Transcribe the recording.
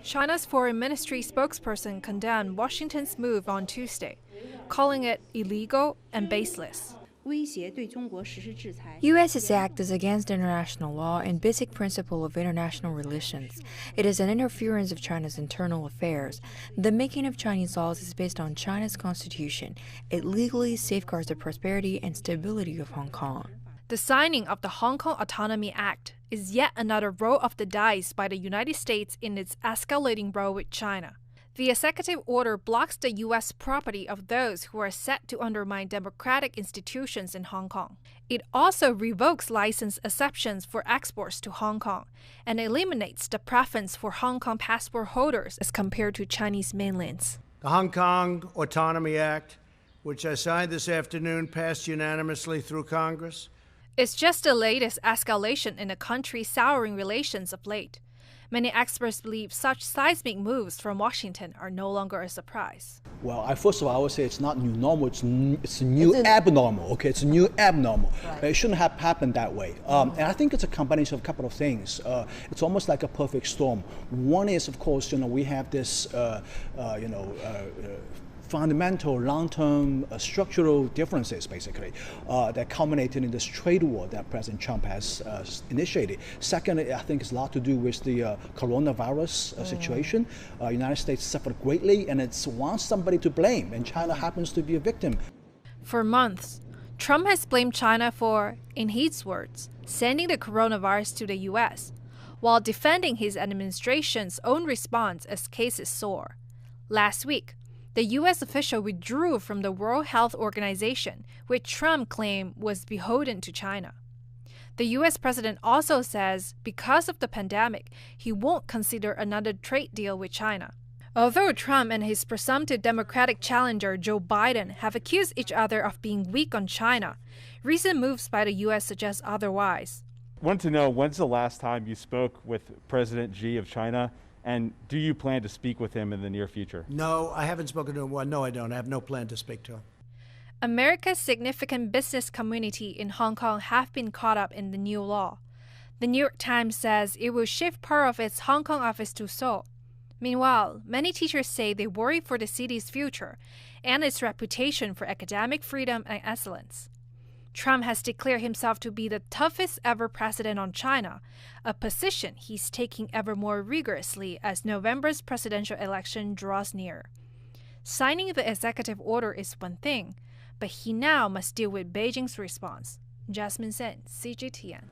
China's foreign ministry spokesperson condemned Washington's move on Tuesday, calling it illegal and baseless. U.S.'s act is against international law and basic principle of international relations. It is an interference of China's internal affairs. The making of Chinese laws is based on China's constitution. It legally safeguards the prosperity and stability of Hong Kong. The signing of the Hong Kong Autonomy Act is yet another roll of the dice by the United States in its escalating row with China. The executive order blocks the U.S. property of those who are set to undermine democratic institutions in Hong Kong. It also revokes license exceptions for exports to Hong Kong and eliminates the preference for Hong Kong passport holders as compared to Chinese mainlands. The Hong Kong Autonomy Act, which I signed this afternoon, passed unanimously through Congress. It's just the latest escalation in the country's souring relations of late. Many experts believe such seismic moves from Washington are no longer a surprise. Well, first of all, I would say it's not new normal, it's new abnormal, okay? It's new abnormal. Right. It shouldn't have happened that way. And I think it's a combination of a couple of things. It's almost like a perfect storm. One is, of course, we have this, fundamental long-term structural differences, basically, that culminated in this trade war that President Trump has initiated. Second, I think it's a lot to do with the coronavirus situation. United States suffered greatly, and it wants somebody to blame, and China happens to be a victim. For months, Trump has blamed China for, in his words, sending the coronavirus to the U.S., while defending his administration's own response as cases soar. Last week, the U.S. official withdrew from the World Health Organization, which Trump claimed was beholden to China. The U.S. president also says because of the pandemic, he won't consider another trade deal with China. Although Trump and his presumptive Democratic challenger Joe Biden have accused each other of being weak on China, recent moves by the U.S. suggest otherwise. I want to know, when's the last time you spoke with President Xi of China? And do you plan to speak with him in the near future? No, I haven't spoken to him. Well, no, I don't. I have no plan to speak to him. America's significant business community in Hong Kong have been caught up in the new law. The New York Times says it will shift part of its Hong Kong office to Seoul. Meanwhile, many teachers say they worry for the city's future and its reputation for academic freedom and excellence. Trump has declared himself to be the toughest ever president on China, a position he's taking ever more rigorously as November's presidential election draws near. Signing the executive order is one thing, but he now must deal with Beijing's response. Jasmine Sen, CGTN.